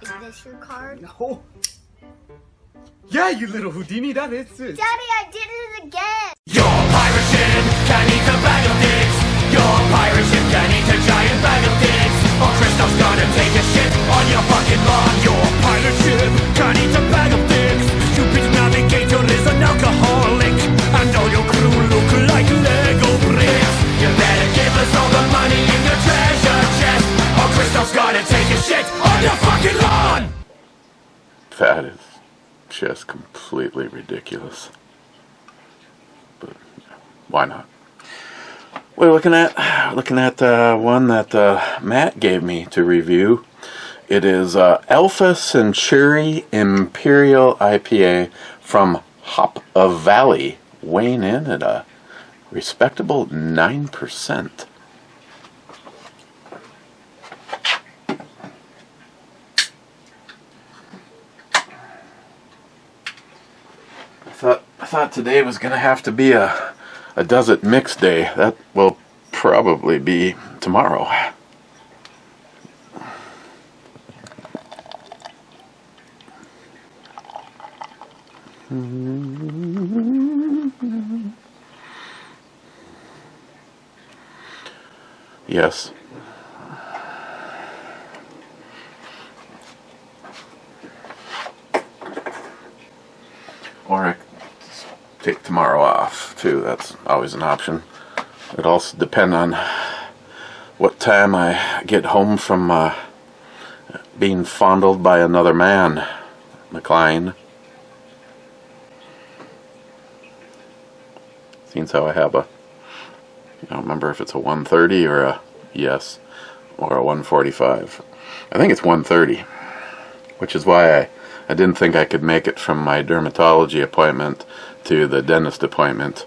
Is this your card? No. Yeah, you little Houdini, that is it. Daddy, I did it again! Your pirate ship can eat a bag of dicks. Your pirate ship can eat a giant bag of dicks. Or Kristoff's gonna take a shit on your fucking lawn. Your pirate ship can eat a bag of dicks. Stupid navigator is an alcoholic, and all your crew look like Lego bricks. You better give us all the money in your treasure chest, or Kristoff's gonna take a shit on your fucking lawn. That is just completely ridiculous. But why not? We're looking at one that Matt gave me to review. It is Alpha Centauri Imperial IPA from Hop of Valley, weighing in at a respectable 9%. I thought today was going to have to be a Does It Mix day. That will probably be tomorrow. Yes. Or I could take tomorrow off too. That's always an option. It also depends on what time I get home from being fondled by another man, McLean. Seems how I have I don't remember if it's a 1:30 or a yes or a 1:45. I think it's 1:30, which is why I didn't think I could make it from my dermatology appointment to the dentist appointment.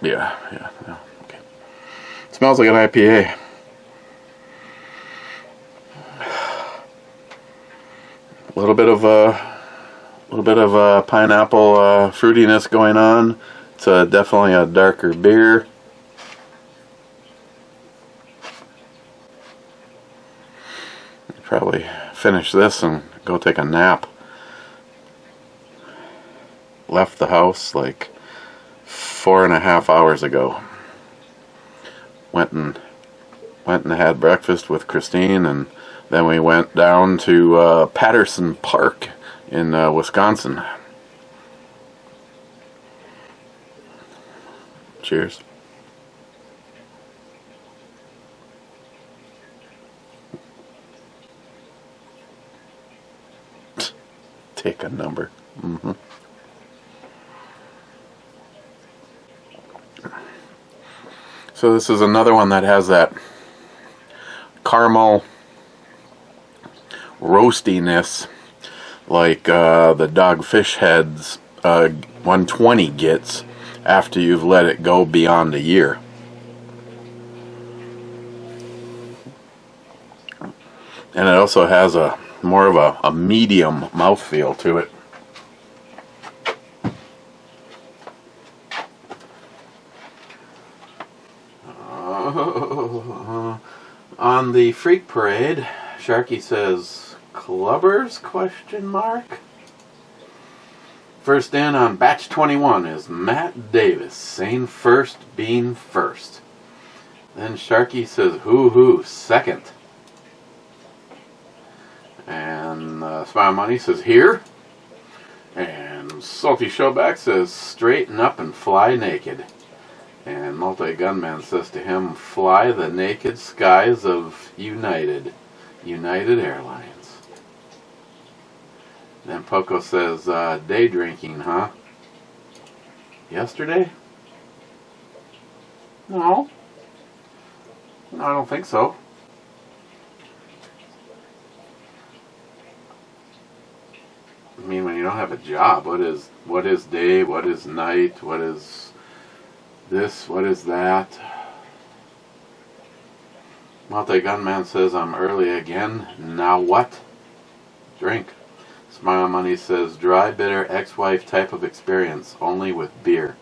Yeah, okay. Smells like an IPA. A little bit of pineapple fruitiness going on. It's definitely a darker beer. Probably finish this and go take a nap. Left the house like 4.5 hours ago. Went and had breakfast with Christine, and then we went down to Patterson Park in Wisconsin. Cheers. Take a number. So this is another one that has that caramel roastiness like the Dogfish Heads 120 gets after you've let it go beyond a year. And it also has a more of a medium mouthfeel to it. On the Freak Parade, Sharky says, "Clubbers?" ? First in on batch 21 is Matt Davis, saying first being first. Then Sharky says, hoo second. And Smile Money says, here. And Salty Showback says, straighten up and fly naked. And Multi Gunman says to him, fly the naked skies of United Airlines. Then Poco says, day drinking, huh? Yesterday? No, I don't think so. I mean, when you don't have a job, what is day, what is night, what is this, what is that? Multi Gunman says, I'm early again. Now what? Drink. Smile Money says, dry, bitter, ex-wife type of experience, only with beer.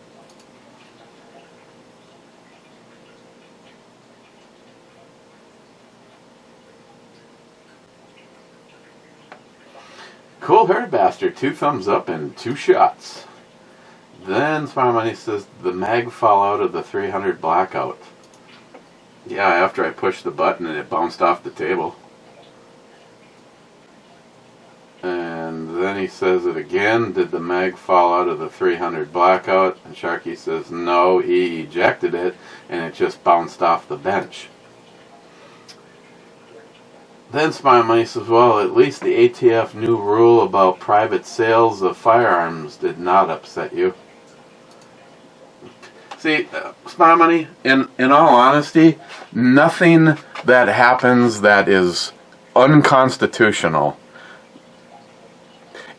Cold-hearted bastard, 2 thumbs up and 2 shots. Then Smile Money says the mag fall out of the 300 blackout. Yeah, after I pushed the button and it bounced off the table. And then he says it again. Did the mag fall out of the 300 blackout? And Sharky says no, he ejected it and it just bounced off the bench. Then Smile Money says, well, at least the ATF new rule about private sales of firearms did not upset you. See, Smile Money, in all honesty, nothing that happens that is unconstitutional.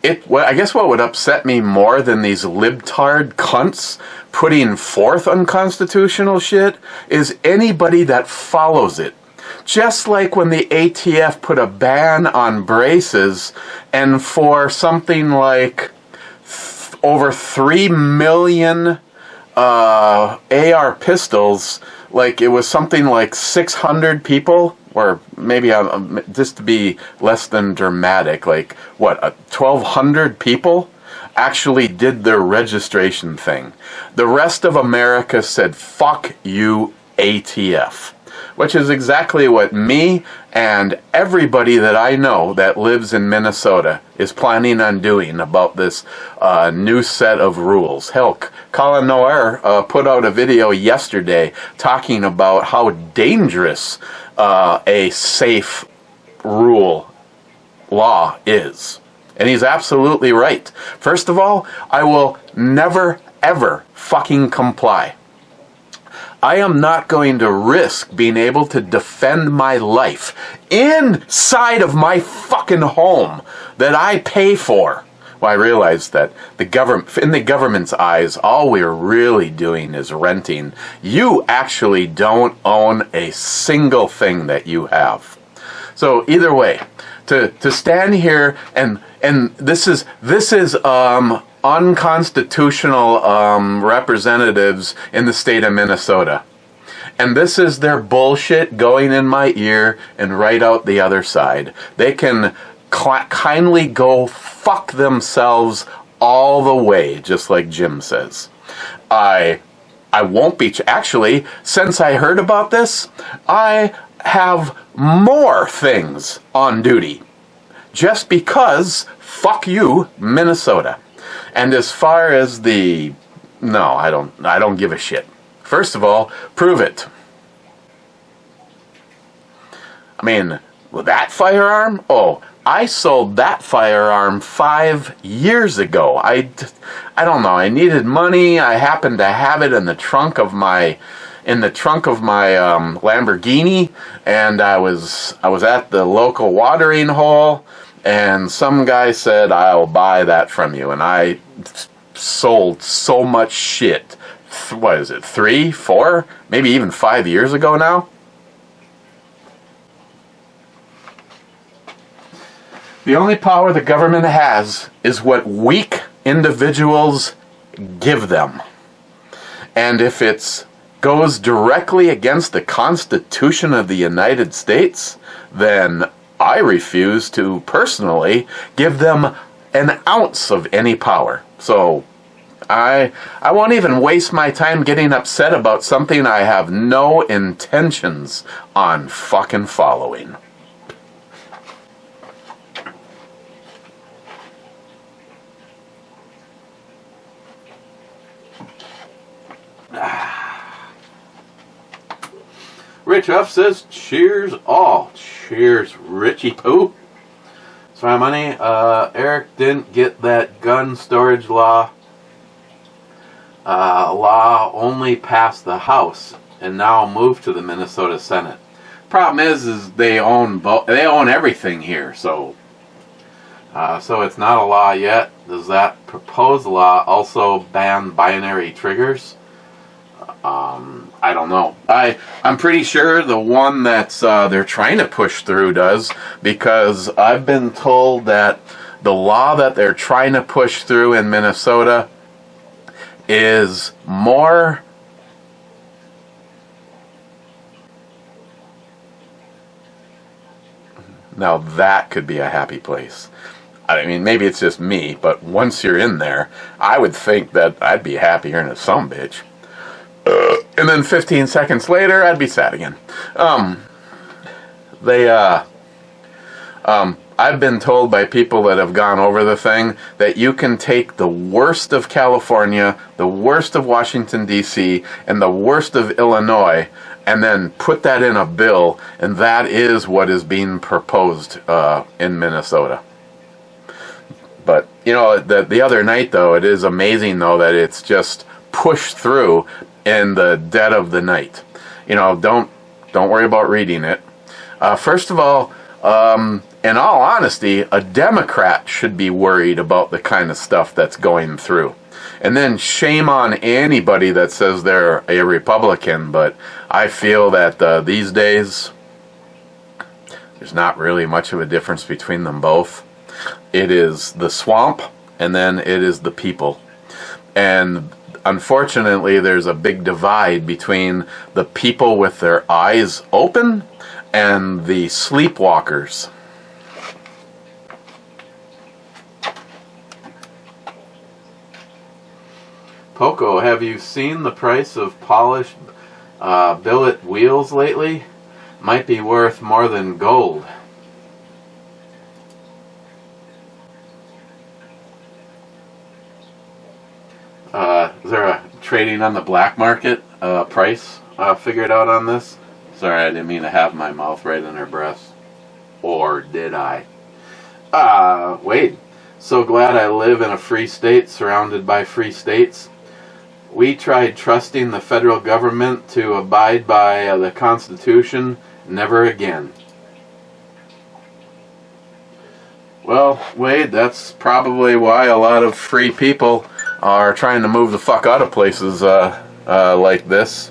I guess what would upset me more than these libtard cunts putting forth unconstitutional shit is anybody that follows it. Just like when the ATF put a ban on braces, and for something like over 3 million AR pistols, like it was something like 600 people, or maybe just to be less than dramatic, like what, 1,200 people actually did their registration thing. The rest of America said, fuck you, ATF. Which is exactly what me and everybody that I know that lives in Minnesota is planning on doing about this new set of rules. Hell, Colin Noir put out a video yesterday talking about how dangerous a safe rule law is. And he's absolutely right. First of all, I will never, ever fucking comply. I am not going to risk being able to defend my life inside of my fucking home that I pay for. Well, I realize that in the government's eyes, all we're really doing is renting. You actually don't own a single thing that you have. So either way, to stand here and this is unconstitutional representatives in the state of Minnesota. And this is their bullshit going in my ear and right out the other side. They can kindly go fuck themselves all the way, just like Jim says. I won't be... Actually, since I heard about this, I have more things on duty. Just because, fuck you, Minnesota. And as far as no, I don't give a shit. First of all, prove it. I mean, with that firearm? Oh, I sold that firearm 5 years ago. I don't know. I needed money. I happened to have it in the trunk of my Lamborghini, and I was at the local watering hole, and some guy said, "I'll buy that from you," and I sold so much shit. What is it? 3, 4, maybe even 5 years ago now. The only power the government has is what weak individuals give them. And if it goes directly against the Constitution of the United States, then I refuse to personally give them an ounce of any power. So I won't even waste my time getting upset about something I have no intentions on fucking following. Rich Huff says, cheers all. Cheers, Richie Poo. Sorry, money. Eric didn't get that gun storage law. Law only passed the House and now moved to the Minnesota Senate. Problem is they own everything here, so it's not a law yet. Does that proposed law also ban binary triggers? I don't know. I'm pretty sure the one that's they're trying to push through does, because I've been told that the law that they're trying to push through in Minnesota is more now that could be a happy place. I mean, maybe it's just me, but once you're in there, I would think that I'd be happy hearing a sumbitch. And then 15 seconds later, I'd be sad again. I've been told by people that have gone over the thing that you can take the worst of California, the worst of Washington, D.C., and the worst of Illinois, and then put that in a bill, and that is what is being proposed in Minnesota. But, you know, the other night, though, it is amazing, though, that it's just pushed through in the dead of the night. You know, don't worry about reading it. First of all, in all honesty, a Democrat should be worried about the kind of stuff that's going through. And then shame on anybody that says they're a Republican, but I feel that these days, there's not really much of a difference between them both. It is the swamp, and then it is the people. And unfortunately, there's a big divide between the people with their eyes open and the sleepwalkers. Poco, have you seen the price of polished billet wheels lately? Might be worth more than gold. Is there a trading on the black market price figured out on this? Sorry, I didn't mean to have my mouth right in her breast. Or did I? Wade, so glad I live in a free state surrounded by free states. We tried trusting the federal government to abide by the Constitution. Never again. Well, Wade, that's probably why a lot of free people are trying to move the fuck out of places like this.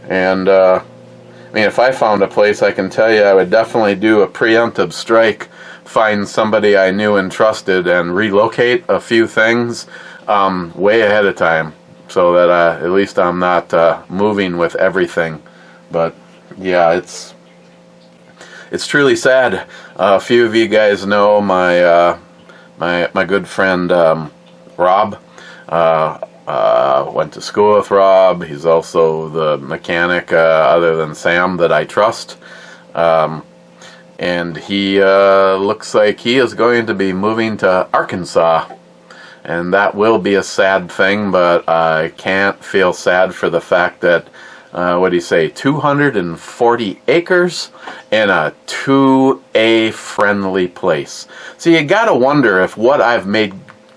And, I mean, if I found a place, I can tell you I would definitely do a preemptive strike, find somebody I knew and trusted, and relocate a few things way ahead of time, so that at least I'm not moving with everything. But, yeah, it's truly sad. A few of you guys know my good friend Rob. Went to school with Rob. He's also the mechanic, other than Sam, that I trust. And he looks like he is going to be moving to Arkansas. And that will be a sad thing, but I can't feel sad for the fact that, 240 acres in a 2A friendly place. So you gotta wonder if what I've made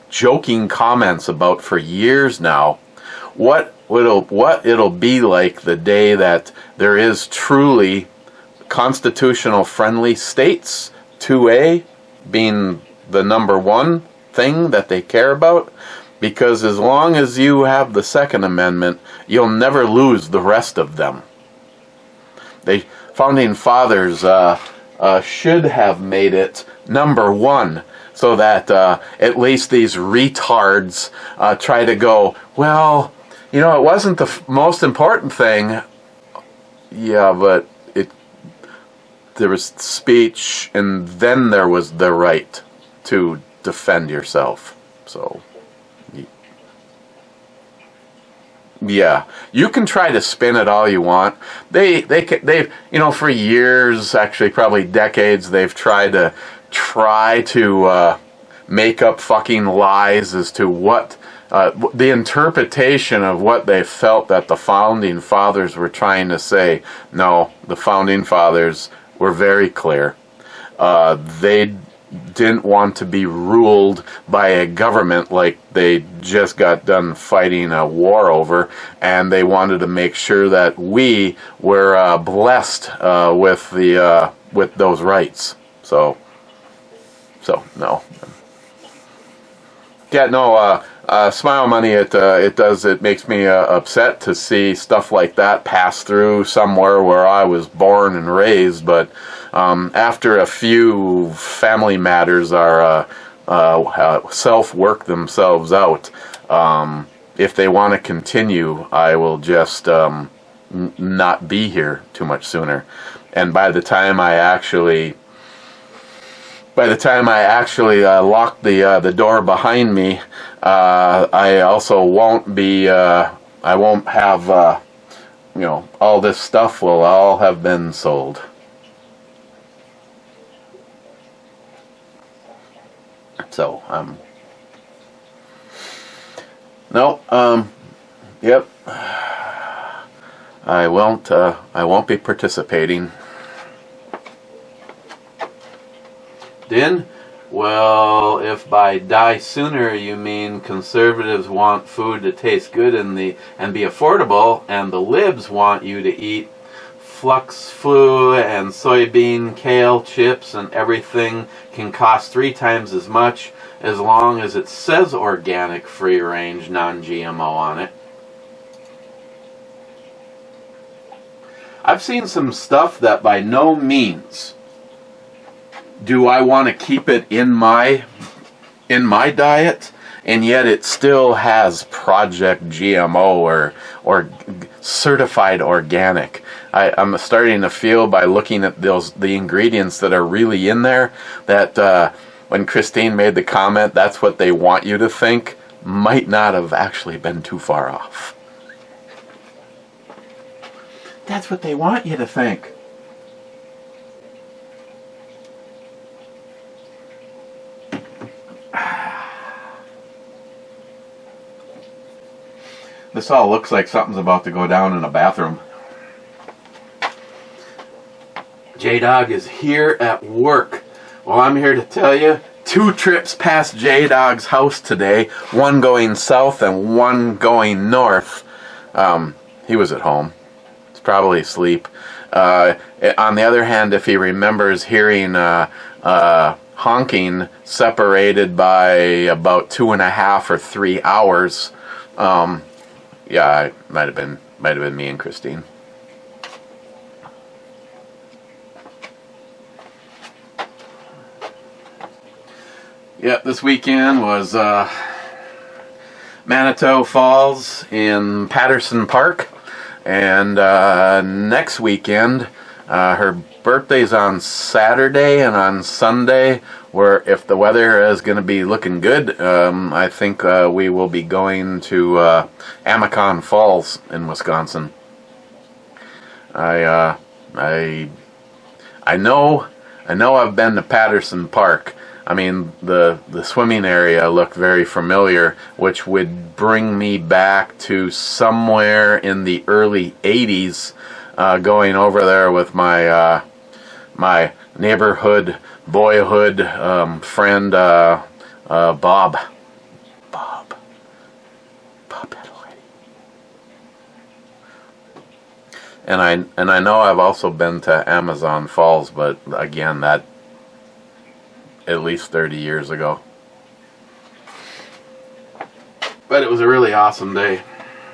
joking comments about for years now, what it'll be like the day that there is truly constitutional friendly states, 2A being the number one thing that they care about, because as long as you have the Second Amendment, you'll never lose the rest of them. The founding fathers should have made it number one, so that at least these retards try to go, well, you know, it wasn't the most important thing. Yeah, but there was speech, and then there was the right to defend yourself. So, yeah, you can try to spin it all you want. They've you know, for years, actually probably decades, they've tried to make up fucking lies as to what the interpretation of what they felt that the founding fathers were trying to say. No, the founding fathers were very clear. They didn't want to be ruled by a government like they just got done fighting a war over, and they wanted to make sure that we were blessed with those rights. So no. Yeah, no. Smile money. It makes me upset to see stuff like that pass through somewhere where I was born and raised. But after a few family matters are self-work themselves out, if they want to continue, I will just not be here too much sooner. And by the time I actually by the time I actually lock the door behind me, I also won't be. I won't have. You know, all this stuff will all have been sold. So no, yep. I won't be participating. Din? Well, if by die sooner you mean conservatives want food to taste good and be affordable, and the libs want you to eat flux flu and soybean, kale, chips, and everything can cost 3 times as much as long as it says organic, free-range, non-GMO on it. I've seen some stuff that by no means do I want to keep it in my diet, and yet it still has Project GMO or certified organic. I'm starting to feel by looking at the ingredients that are really in there that when Christine made the comment, that's what they want you to think, might not have actually been too far off. That's what they want you to think. This all looks like something's about to go down in a bathroom. J-Dog is here at work. Well, I'm here to tell you, 2 trips past J-Dog's house today, one going south and one going north. He was at home. He's probably asleep. On the other hand, if he remembers hearing honking separated by about 2.5 or 3 hours, yeah, it might have been me and Christine. Yeah, this weekend was Manitou Falls in Patterson Park, and next weekend, her birthday's on Saturday, and on Sunday, where if the weather is going to be looking good, I think we will be going to Amacon Falls in Wisconsin. I know I've been to Patterson Park. I mean, the swimming area looked very familiar, which would bring me back to somewhere in the early 80s, going over there with my my neighborhood boyhood friend Bob Italy. And I know I've also been to Amazon Falls, but again, that at least 30 years ago. But it was a really awesome day.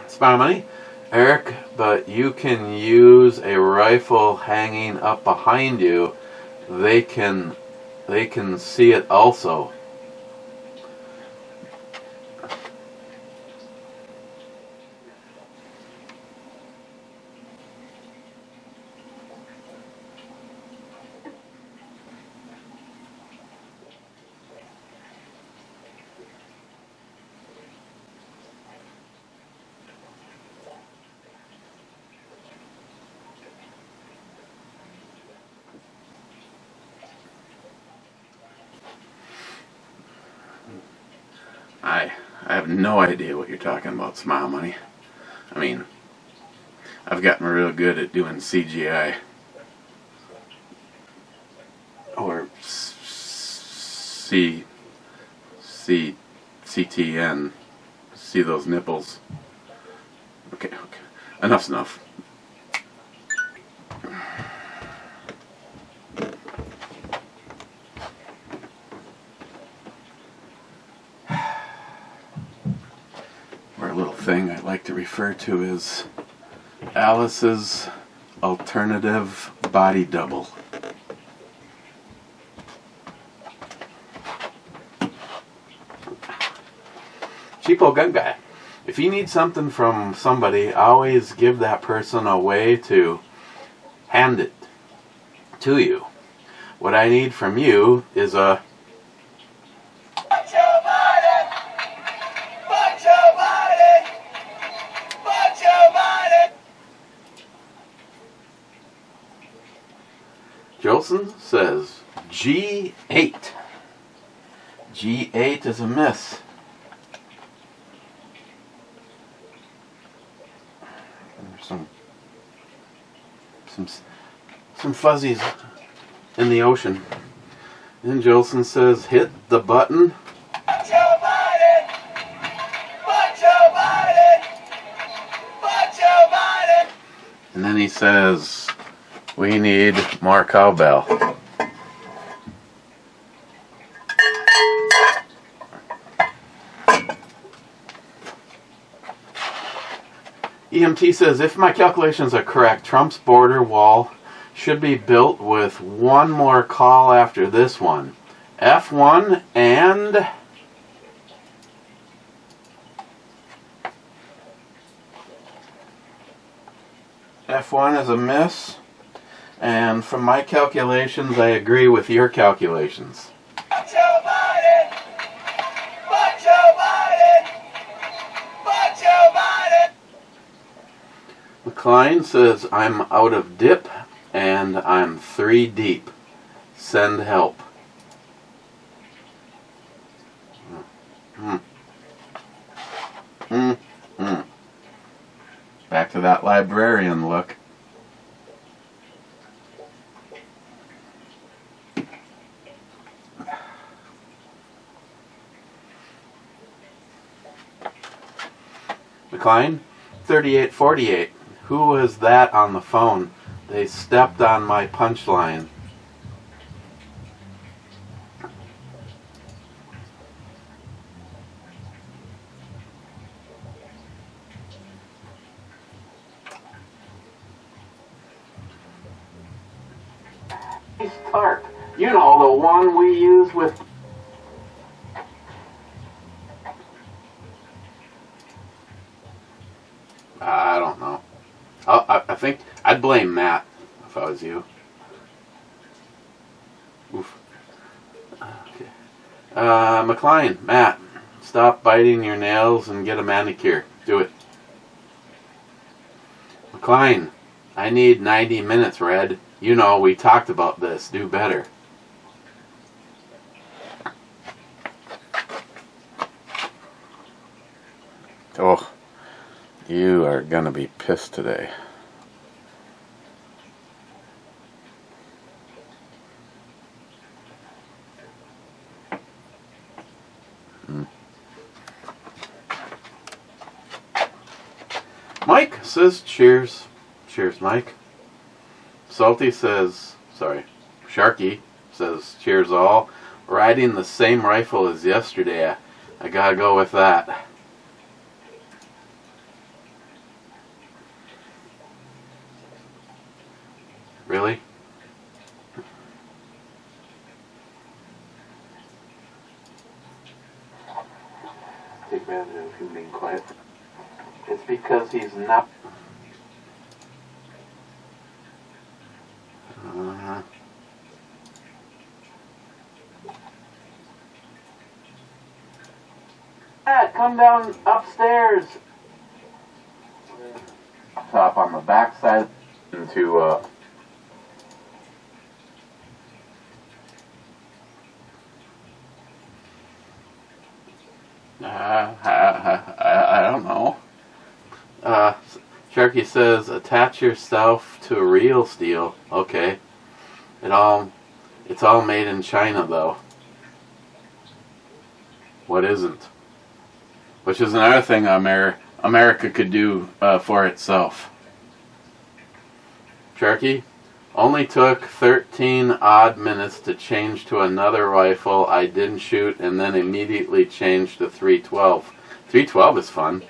Smile money, Eric, but you can use a rifle hanging up behind you. They can see it also. I have no idea what you're talking about, Smile Money. I mean, I've gotten real good at doing CGI. Or CTN. See those nipples. Okay. Enough's enough. Little thing I like to refer to as Alice's alternative body double. Cheapo gun guy. If you need something from somebody, always give that person a way to hand it to you. What I need from you is a... Fuck Joe Biden! Fuck Joe Biden! Fuck Joe Biden! Jolson says G8. G8 is a miss. There's some fuzzies in the ocean. And Jolson says, hit the button. Fuck Joe Biden! Fuck Joe Biden! Fuck Joe Biden! And then he says, we need more cowbell. EMT says, if my calculations are correct, Trump's border wall should be built with one more call after this one. F1 and... F1 is a miss. And from my calculations, I agree with your calculations. Fuck Joe Biden! Fuck Joe Biden! Fuck Joe Biden! McLean says, I'm out of dip and I'm 3 deep. Send help. Back to that librarian look. McLean, 3848. Who was that on the phone? They stepped on my punchline. Tarp. You know, the one we use with... I don't know. I think I'd blame Matt if I was you. Oof. Okay. McLean, Matt, stop biting your nails and get a manicure. Do it. McLean, I need 90 minutes, Red. You know, we talked about this. Do better. Oh, you are gonna be pissed today. Mike says cheers. Cheers, Mike. Salty says, sorry, Sharky says cheers all. Riding the same rifle as yesterday. I gotta go with that. Really? Take advantage of him being quiet. It's because he's not... Matt, come down upstairs. Top on the backside into I don't know. Sharky says, attach yourself to real steel. Okay. It's all made in China, though. What isn't? Which is another thing America could do for itself. Sharky, only took 13 odd minutes to change to another rifle I didn't shoot and then immediately changed to 312. 312 is fun.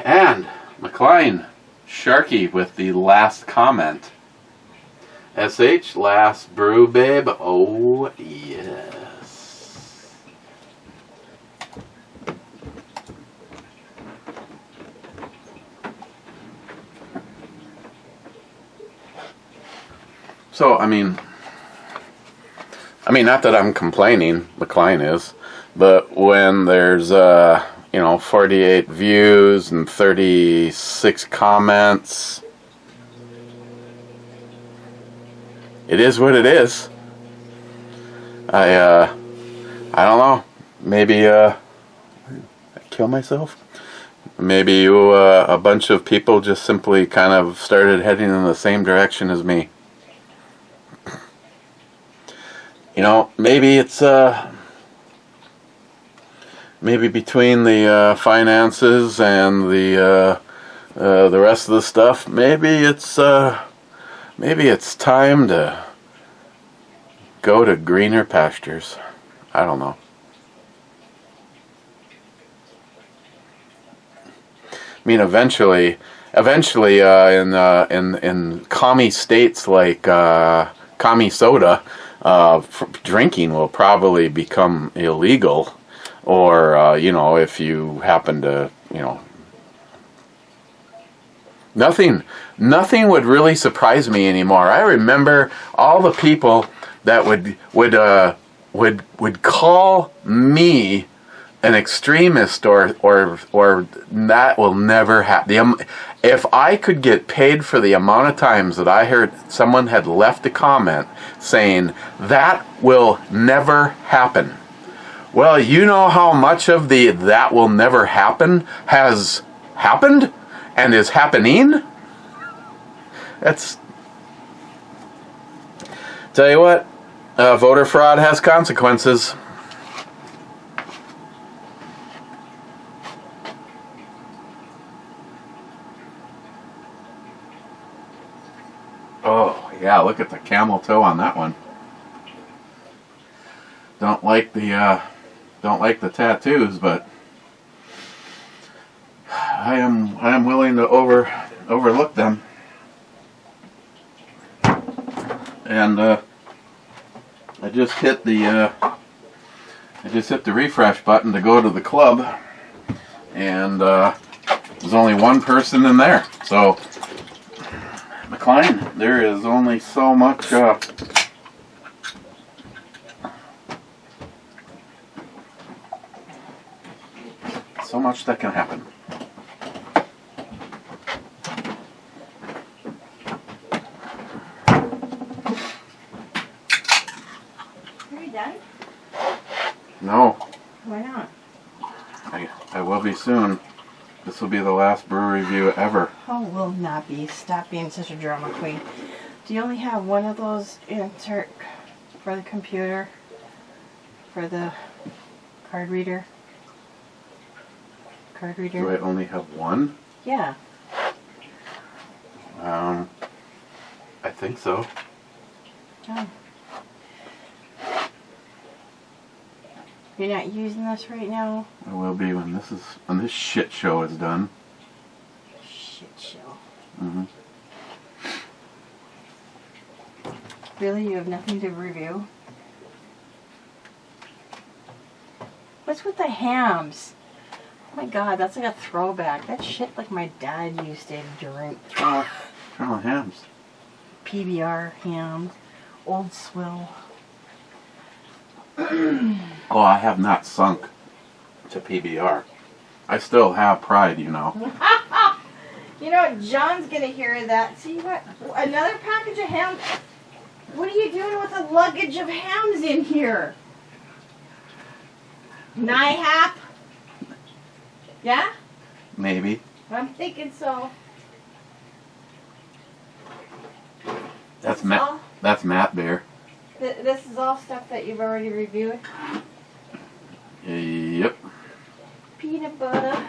And McLean, Sharky with the last comment. SH, last brew, babe. Oh, yes. So, I mean, not that I'm complaining, McLean is, but when there's, 48 views and 36 comments, it is what it is. I don't know. Maybe, kill myself? Maybe a bunch of people just simply kind of started heading in the same direction as me. Maybe it's, maybe between the finances and the rest of the stuff, maybe it's time to go to greener pastures. I don't know. I mean, eventually, in commie states like commie soda, drinking will probably become illegal, or if you happen to, nothing would really surprise me anymore. I remember all the people that would call me an extremist, or that will never happen. If I could get paid for the amount of times that I heard someone had left a comment saying that will never happen. Well, you know how much of the that will never happen has happened and is happening? Tell you what, voter fraud has consequences. Oh, yeah, look at the camel toe on that one. Don't like the tattoos, but I am willing to overlook them. And I just hit the refresh button to go to the club, and there's only one person in there. So, McLean, there is only so much that can happen. Are you done? No. Why not? I will be soon. This will be the last brew review ever. Oh, will not be. Stop being such a drama queen. Do you only have one of those insert for the computer? For the card reader? Do I only have one? Yeah. I think so. Oh. You're not using this right now? I will be when this shit show is done. Shit show. Mm-hmm. Really? You have nothing to review? What's with the hams? Oh my god, that's like a throwback. That shit like my dad used to drink. Oh, hams. PBR hams. Old Swill. Oh, I have not sunk to PBR. I still have pride, You know, John's gonna hear that. See what? Another package of hams? What are you doing with a luggage of hams in here? Nihap? Yeah? Maybe. I'm thinking so. That's Matt Bear. This is all stuff that you've already reviewed? Yep. Peanut butter.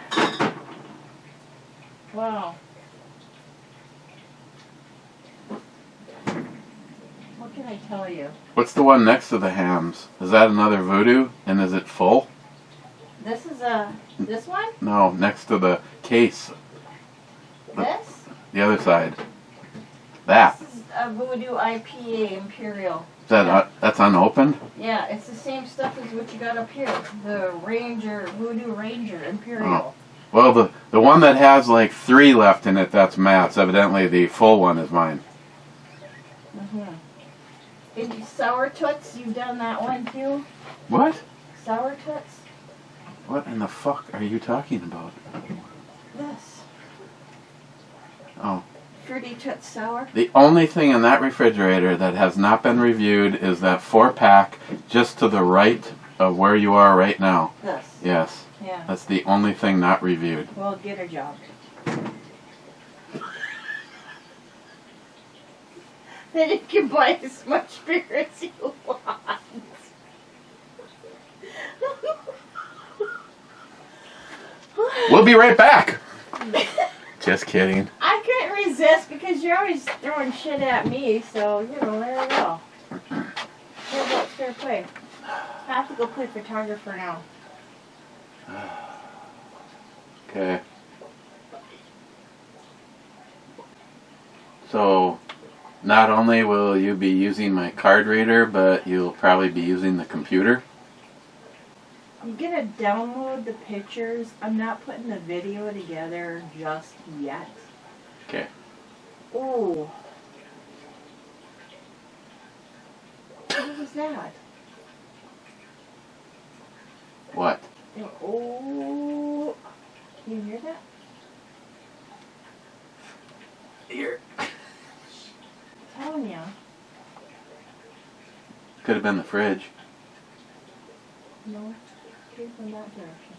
Wow. What can I tell you? What's the one next to the hams? Is that another voodoo? And is it full? This is this one? No, next to the case. This? The other side. That. This is a Voodoo IPA Imperial. That's unopened? Yeah, it's the same stuff as what you got up here. The Voodoo Ranger Imperial. Oh. Well, the one that has like 3 left in it, that's Matt's. Evidently the full one is mine. Mm-hmm. And sour toots, you've done that one too? What? Sour toots? What in the fuck are you talking about? This. Oh. Fruity Toots Sour? The only thing in that refrigerator that has not been reviewed is that 4-pack just to the right of where you are right now. This. Yes. Yeah. That's the only thing not reviewed. Well, get a job. Then you can buy as much beer as you want. We'll be right back. Just kidding. I couldn't resist because you're always throwing shit at me, so, you know, there we go. Fair vote, fair play. I have to go play photographer now. Okay. So, not only will you be using my card reader, but you'll probably be using the computer. I'm gonna download the pictures. I'm not putting the video together just yet. Okay. Ooh. What was that? What? Oh. Can you hear that? Here. I'm telling you. Could have been the fridge. No. Came from that direction.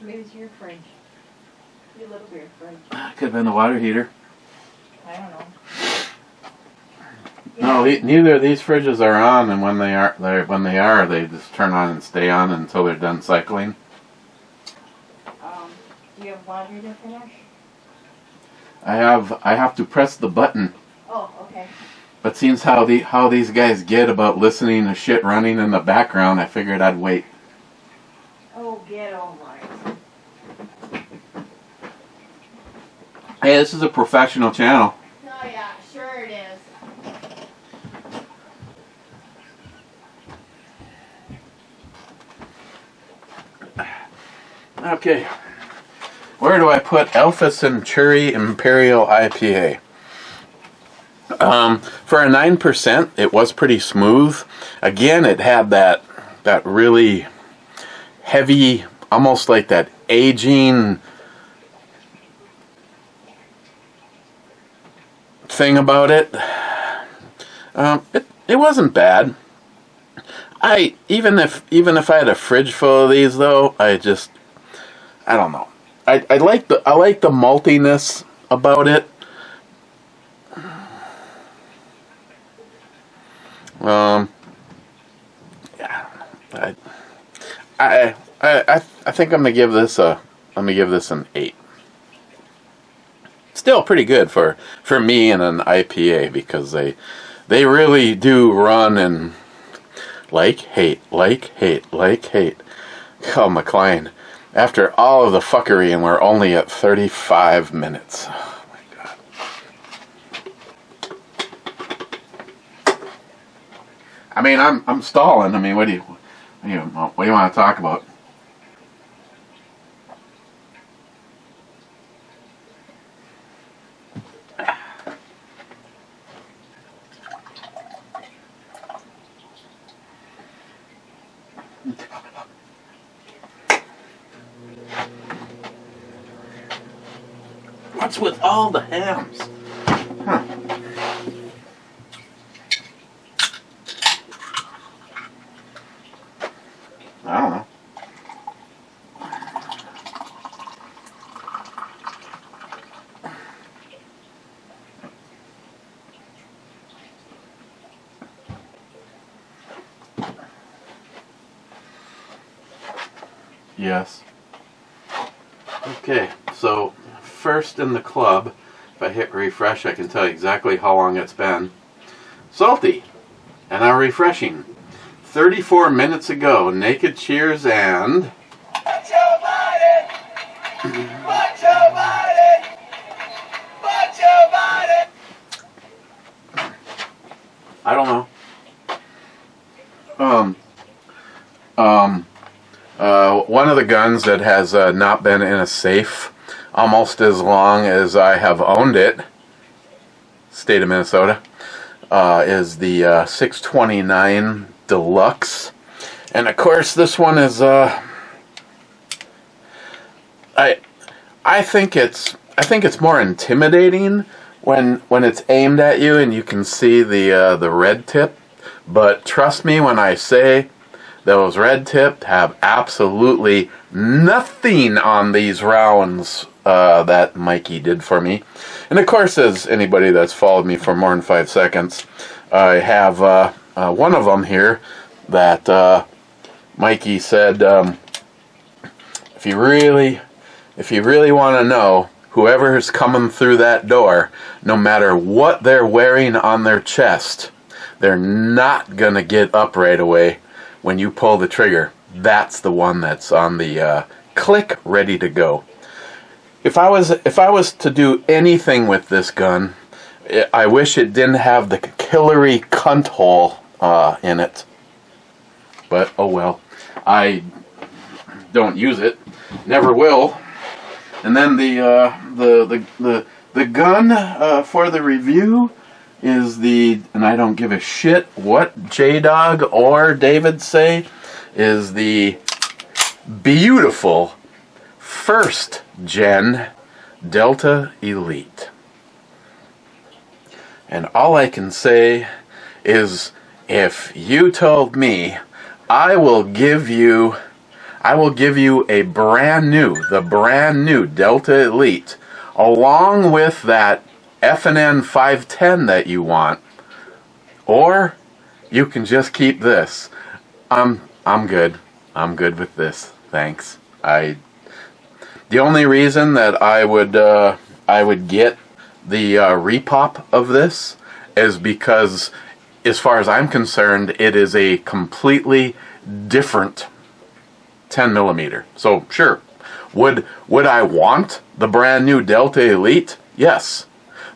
Maybe it's your fridge. Your little beer fridge. Could have been the water heater. I don't know. No, neither of these fridges are on, and when they are, they just turn on and stay on until they're done cycling. Do you have laundry to finish? I have to press the button. Oh, okay. But seems how these guys get about listening to shit running in the background, I figured I'd wait. Oh, get over it. Hey, this is a professional channel. Oh yeah, sure it is. Okay. Where do I put Alpha Centauri Imperial IPA? For a 9%, it was pretty smooth. Again, it had that really heavy, almost like that aging thing about it. It wasn't bad. Even if I had a fridge full of these though, I don't know. I like the maltiness about it. Yeah, I think I'm gonna give this an 8. Still pretty good for me and an IPA, because they really do run and like hate. Oh, McLean, after all of the fuckery, and we're only at 35 minutes. Oh my god. I mean, I'm stalling. I mean, what do you want to talk about? What's with all the hams? Huh. I don't know. Yes. Okay, so first in the club, if I hit refresh, I can tell you exactly how long it's been. Salty and now refreshing. 34 minutes ago, Naked Cheers and... Watch your body! Watch your body! Watch your body! I don't know. One of the guns that has not been in a safe almost as long as I have owned it, state of Minnesota, is the 629 Deluxe, and of course this one is I think it's more intimidating when it's aimed at you and you can see the red tip. But trust me when I say those red tips have absolutely nothing on these rounds that Mikey did for me. And of course, as anybody that's followed me for more than 5 seconds, I have one of them here that Mikey said, if you really want to know, whoever is coming through that door, no matter what they're wearing on their chest, they're not going to get up right away when you pull the trigger. That's the one that's on the click, ready to go. If I was to do anything with this gun, I wish it didn't have the killery cunt hole in it. But oh well, I don't use it, never will. And then the gun for the review is and I don't give a shit what J-Dog or David say, is the beautiful first gen Delta Elite. And all I can say is, if you told me I will give you the brand new Delta Elite, along with that F&N 510 that you want, or you can just keep this. I'm good. I'm good with this. Thanks. The only reason that I would get the repop of this is because, as far as I'm concerned, it is a completely different 10 millimeter. So sure, would I want the brand new Delta Elite? Yes,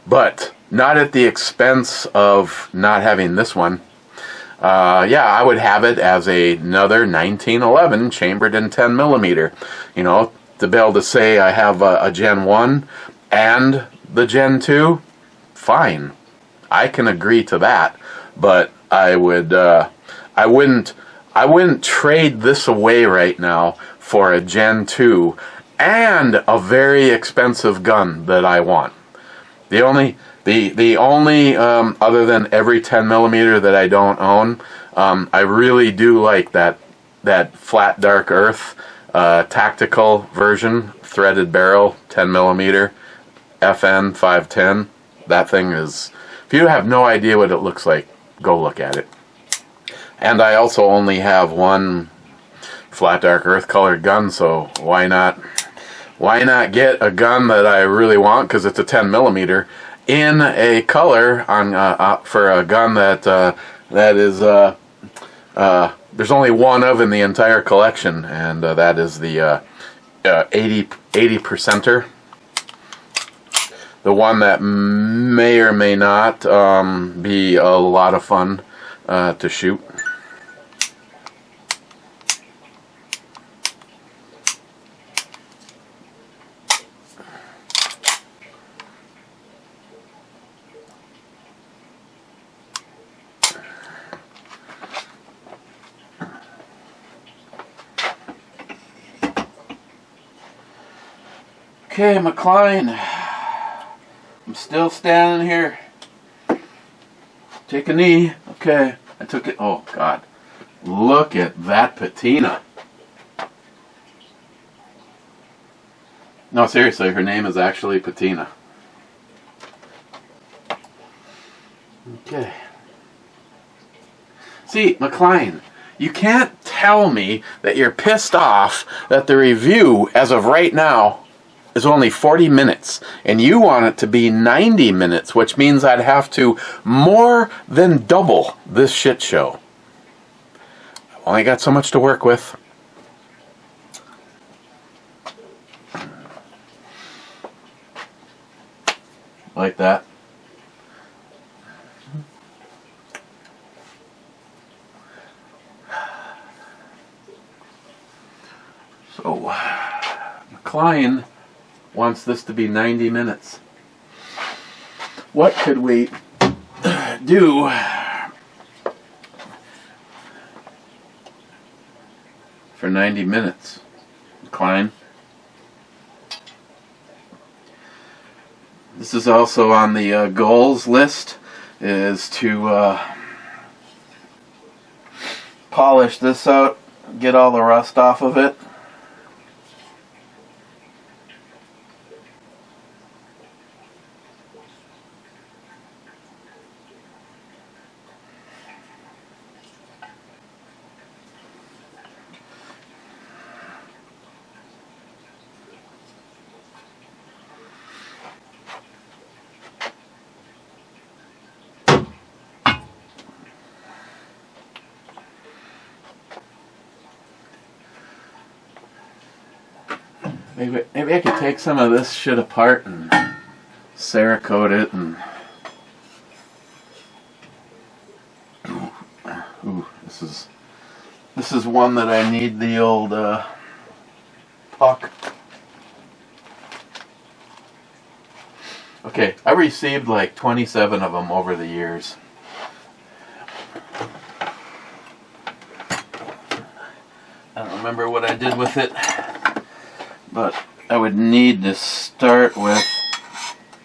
but not at the expense of not having this one. Yeah, I would have it as another 1911 chambered in 10 millimeter. You know, to be able to say I have a Gen 1 and the Gen 2, fine. I can agree to that, but I wouldn't trade this away right now for a Gen 2 and a very expensive gun that I want. The only other than every 10 millimeter that I don't own, I really do like that flat dark earth tactical version, threaded barrel 10 millimeter FN 510. That thing is, if you have no idea what it looks like, go look at it. And I also only have one flat dark earth colored gun, so why not get a gun that I really want, because it's a 10 millimeter in a color on for a gun that is there's only one of in the entire collection, and that is the 80%er. The one that may or may not be a lot of fun to shoot. Okay, McLean, I'm still standing here. Take a knee. Okay, I took it. Oh, God. Look at that patina. No, seriously, her name is actually Patina. Okay. See, McLean, you can't tell me that you're pissed off that the review, as of right now, is only 40 minutes, and you want it to be 90 minutes, which means I'd have to more than double this shit show. I've only got so much to work with. Like that. So, McLean wants this to be 90 minutes. What could we do for 90 minutes, Klein. This is also on the goals list, is to polish this out, get all the rust off of it. Maybe I could take some of this shit apart and Cerakote it and ooh, this is one that I need the old puck. Okay, I received like 27 of them over the years. I don't remember what I did with it. But I would need to start with,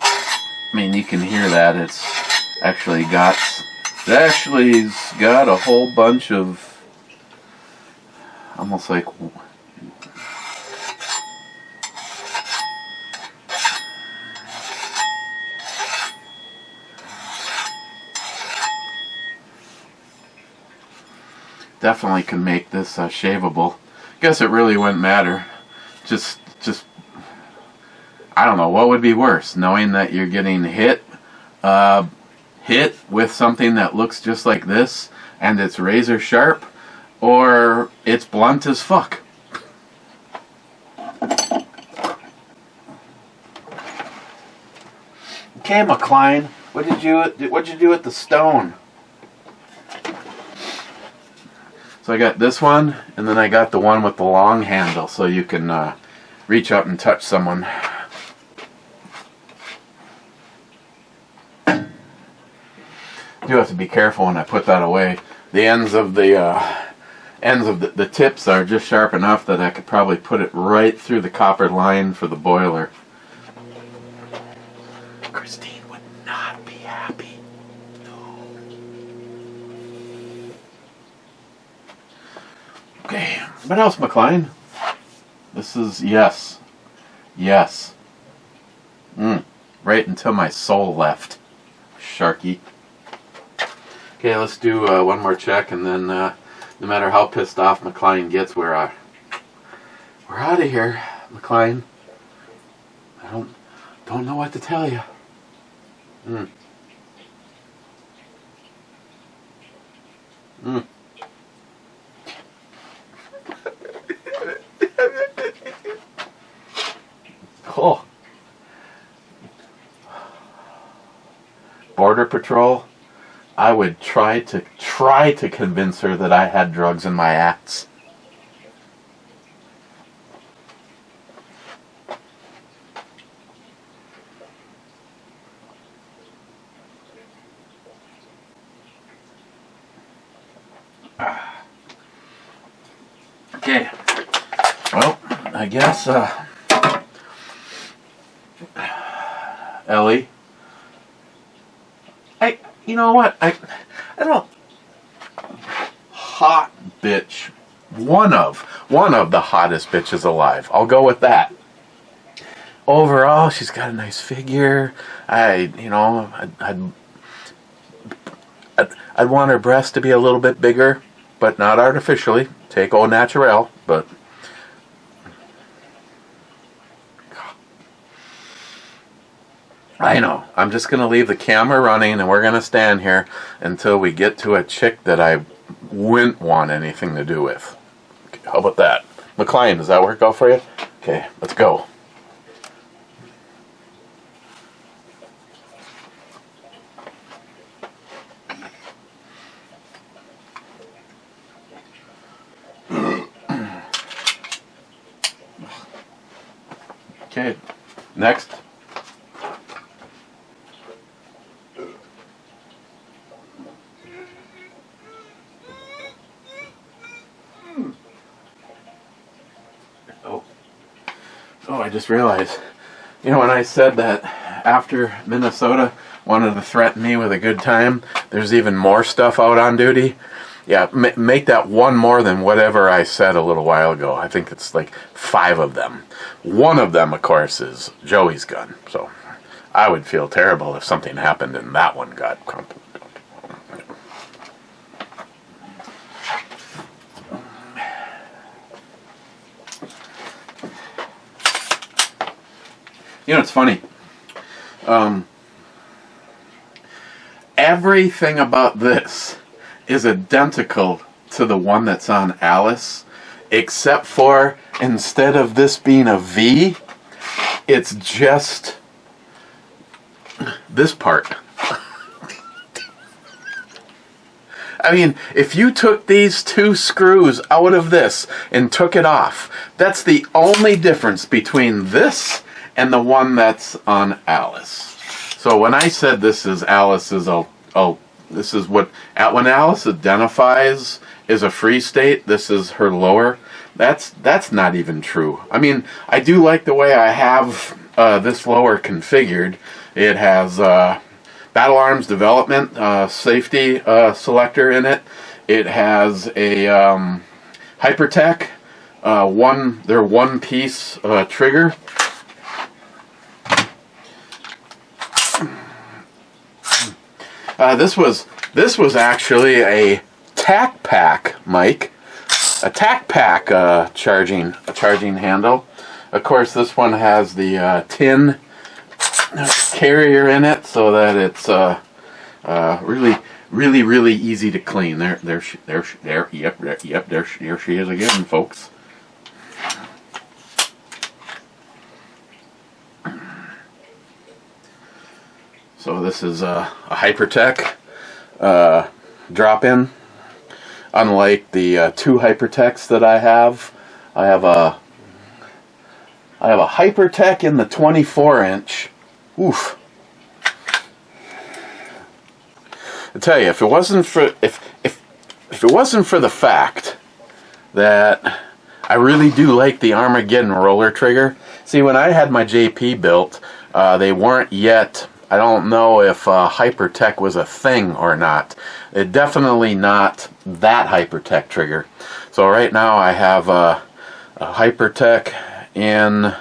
I mean, you can hear that it's actually got a whole bunch of, almost like, definitely can make this shaveable. Guess it really wouldn't matter. Just I don't know what would be worse, knowing that you're getting hit with something that looks just like this and it's razor sharp, or it's blunt as fuck. Okay, McLean, what'd you do with the stone? So I got this one, and then I got the one with the long handle, so you can reach out and touch someone. I do have to be careful when I put that away. The ends of the tips are just sharp enough that I could probably put it right through the copper line for the boiler. Christine would not be happy. Okay, what else, McLean? This is, yes. Right until my soul left. Sharky. Okay, let's do one more check, and then no matter how pissed off McLean gets, we're out of here, McLean. I don't know what to tell you. Oh. Border Patrol, I would try to convince her that I had drugs in my ass. Okay. Well, I guess Ellie, you know what? I don't. Hot bitch. One of the hottest bitches alive. I'll go with that. Overall, she's got a nice figure. I'd want her breasts to be a little bit bigger, but not artificially. Take au naturel, but. I know. I'm just going to leave the camera running, and we're going to stand here until we get to a chick that I wouldn't want anything to do with. Okay, how about that? McLean, does that work out for you? Okay, let's go. Okay, next. I just realized, when I said that after Minnesota wanted to threaten me with a good time, there's even more stuff out on duty. Yeah, make that one more than whatever I said a little while ago. I think it's like 5 of them. One of them, of course, is Joey's gun. So I would feel terrible if something happened and that one got... It's funny. Everything about this is identical to the one that's on Alice, except for instead of this being a V, it's just this part. I mean, if you took these 2 screws out of this and took it off, that's the only difference between this and the one that's on Alice. So when I said this is Alice's, this is what, when Alice identifies as a free state, this is her lower. That's not even true. I mean, I do like the way I have this lower configured. It has Battle Arms Development safety selector in it. It has a Hypertech their one-piece trigger. This was actually a tack pack mic, a tack pack charging handle. Of course, this one has the tin carrier in it, so that it's really easy to clean. There she is again, folks. So this is a Hypertech drop-in. Unlike the 2 Hypertechs that I have a Hypertech in the 24-inch. Oof. I tell you, if it wasn't for the fact that I really do like the Armageddon roller trigger. See, when I had my JP built, they weren't yet. I don't know if Hypertech was a thing or not. It definitely not that Hypertech trigger. So right now I have a Hypertech in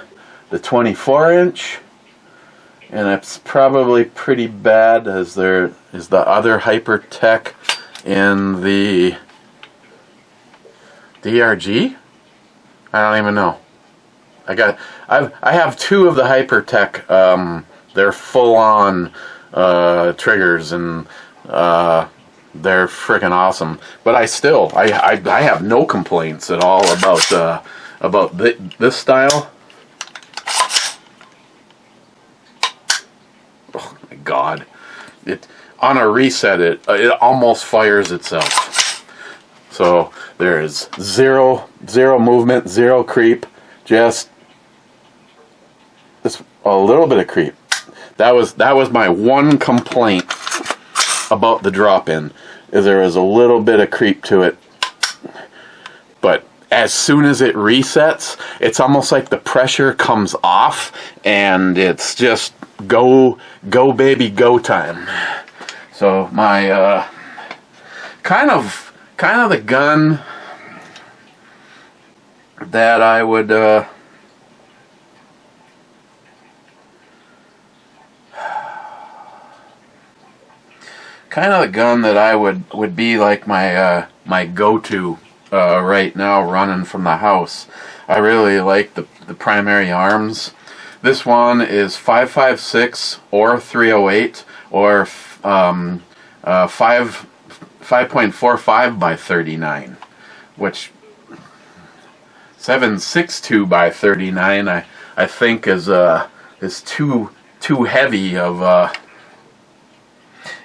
the 24-inch, and it's probably pretty bad as there is the other Hypertech in the DRG. I don't even know. I have 2 of the Hypertech. They're full-on triggers, and they're freaking awesome. But I have no complaints at all about this style. Oh my God! On a reset, it almost fires itself. So there is zero movement, 0 creep, just a little bit of creep. That was my one complaint about the drop-in, is there was a little bit of creep to it. But as soon as it resets, it's almost like the pressure comes off, and it's just go baby go time. So my kind of the gun that I would would be like my my go-to right now running from the house. I really like the primary arms. This one is 5.56 or 308 or 5.45 by 39, which 7.62 by 39 I think is too heavy of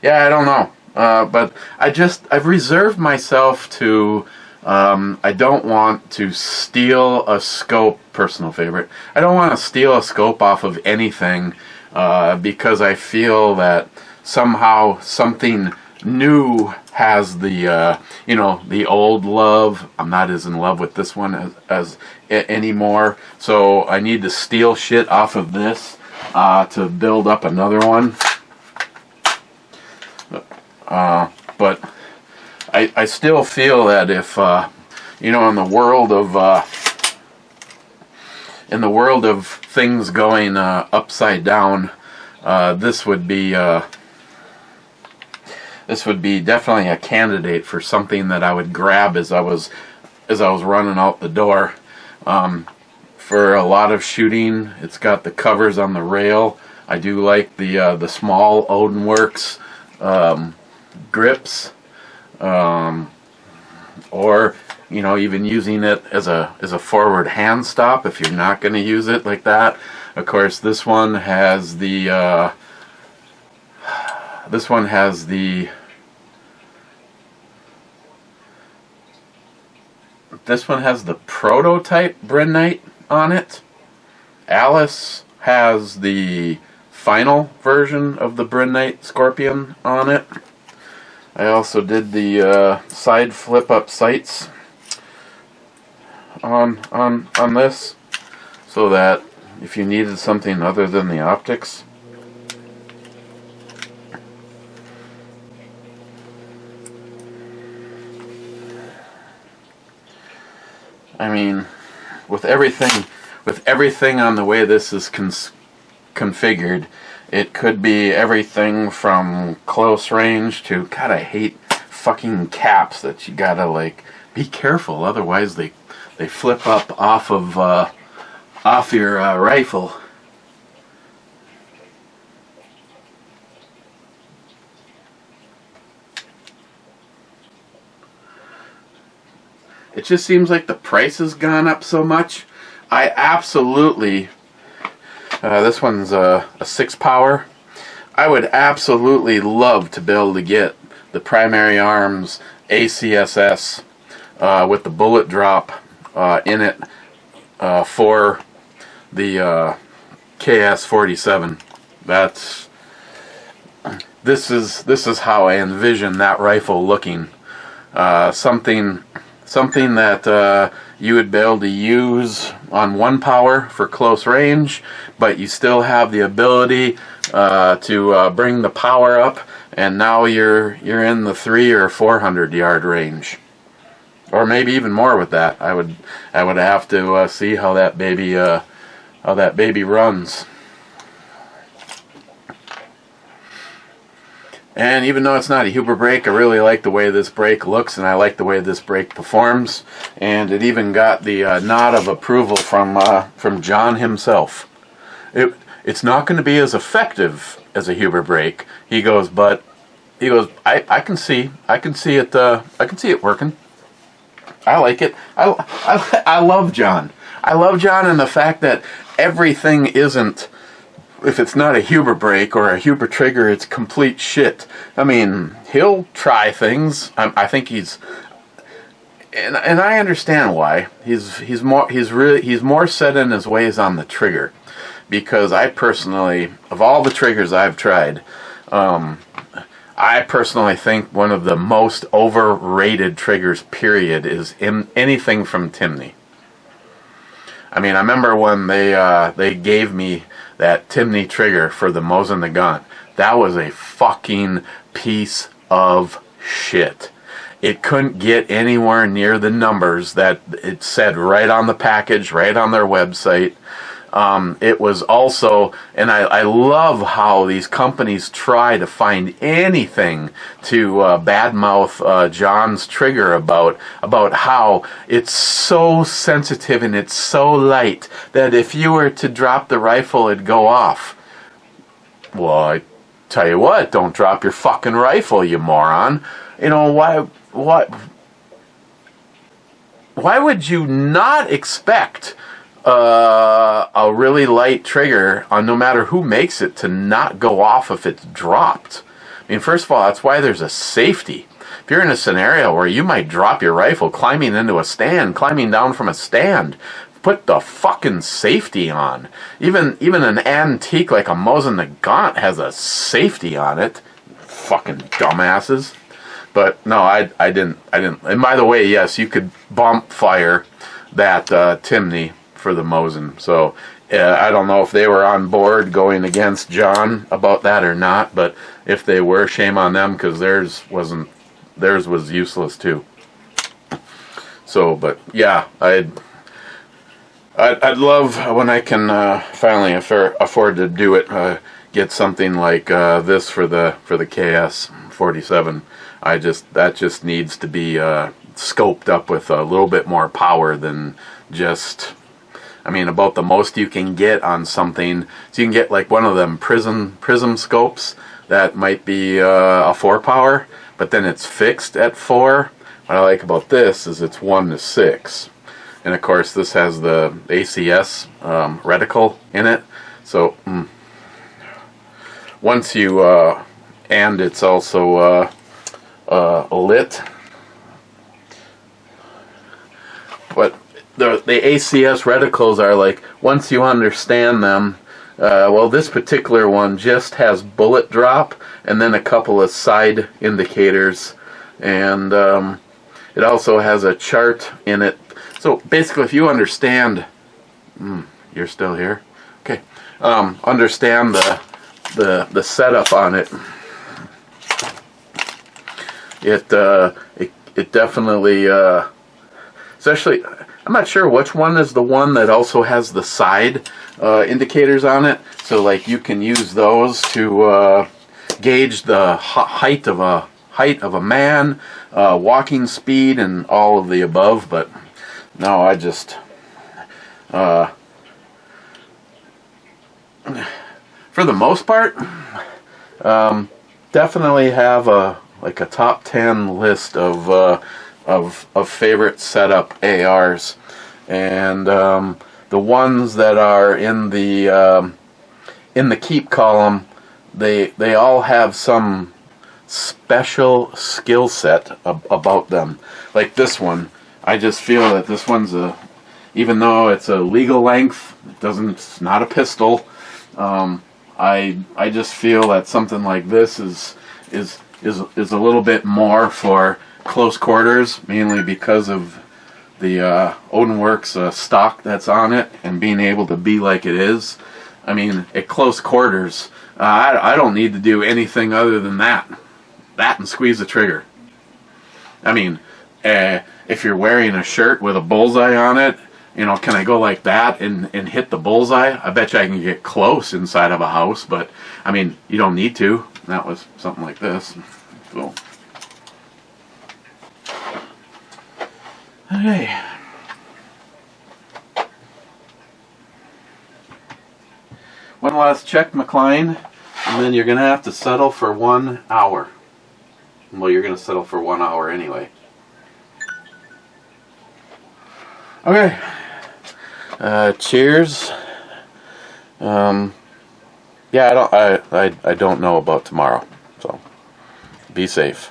yeah, I don't know. But I've reserved myself to, I don't want to steal a scope, personal favorite. I don't want to steal a scope off of anything, because I feel that somehow something new has the the old love. I'm not as in love with this one as anymore, so I need to steal shit off of this to build up another one. But I still feel that if in the world of things going upside down, this would be definitely a candidate for something that I would grab as I was running out the door. For a lot of shooting, it's got the covers on the rail. I do like the small Odin Works grips, or even using it as a forward hand stop if you're not going to use it like that. Of course, this one has the prototype Brennite on it. Alice has the final version of the Brennite Scorpion on it. I also did the side flip up sights on this, so that if you needed something other than the optics. I mean, with everything on the way this is configured, it could be everything from close range to, God, I hate fucking caps that you gotta be careful, otherwise they flip up off your rifle. It just seems like the price has gone up so much. I absolutely, this one's a 6 power. I would absolutely love to be able to get the Primary Arms ACSS with the bullet drop in it for the KS-47. This is how I envision that rifle looking. Something that you would be able to use on 1 power for close range, but you still have the ability to bring the power up, and now you're in the 300 or 400 yard range, or maybe even more with that. I would have to see how that baby runs. And even though it's not a Huber brake, I really like the way this brake looks, and I like the way this brake performs. And it even got the nod of approval from John himself. It's not going to be as effective as a Huber brake. He goes, I can see it working. I like it. I love John. I love John, and the fact that everything isn't. If it's not a Huber brake or a Huber trigger, it's complete shit. I mean, he'll try things. I think he's, and I understand why. He's more set in his ways on the trigger, because I personally, of all the triggers I've tried, I personally think one of the most overrated triggers, period, is anything from Timney. I mean, I remember when they gave me that Timney trigger for the Mosin Nagant. That was a fucking piece of shit. It couldn't get anywhere near the numbers that it said right on the package, right on their website. It was also, and I love how these companies try to find anything to badmouth John's trigger about how it's so sensitive and it's so light that if you were to drop the rifle, it'd go off. Well, I tell you what, don't drop your fucking rifle, you moron. You know, why would you not expect a really light trigger, on no matter who makes it, to not go off if it's dropped? I mean, first of all, that's why there's a safety. If you're in a scenario where you might drop your rifle climbing into a stand, climbing down from a stand, put the fucking safety on. Even an antique like a Mosin Nagant has a safety on it. fucking dumbasses. But no, I didn't. And by the way, yes, you could bump fire that Timney for the Mosin. So I don't know if they were on board going against John about that or not. But if they were, shame on them, because theirs was useless too. So, but yeah, I'd love when I can finally afford to do it. Get something like this for the KS-47. That just needs to be scoped up with a little bit more power than just. I mean, about the most you can get on something. So you can get like one of them prism scopes that might be a 4-power, but then it's fixed at 4. What I like about this is it's 1 to 6. And of course this has the ACS reticle in it. So once you, and it's also lit. But the ACS reticles are like, once you understand them, well, this particular one just has bullet drop and then a couple of side indicators, and it also has a chart in it. So basically, if you understand, you're still here, okay? Understand the setup on it. It definitely, especially, I'm not sure which one is the one that also has the side indicators on it. So like you can use those to gauge the height of a man, walking speed, and all of the above. But no, I just for the most part, definitely have a top 10 list of favorite setup ARs, and the ones that are in the keep column, they all have some special skill set about them. Like this one, I just feel that this one's even though it's a legal length, it's not a pistol. I just feel that something like this is a little bit more for close quarters, mainly because of the Odinworks stock that's on it and being able to be like it is. I mean, at close quarters, I don't need to do anything other than that and squeeze the trigger. I mean, if you're wearing a shirt with a bullseye on it, can I go like that and hit the bullseye? I bet you I can get close inside of a house, but I mean, you don't need to. That was something like this. So. Okay. One last check, McLean, and then you're going to have to settle for 1 hour. Well, you're going to settle for 1 hour anyway. Okay. Cheers. Yeah, I don't know about tomorrow, so be safe.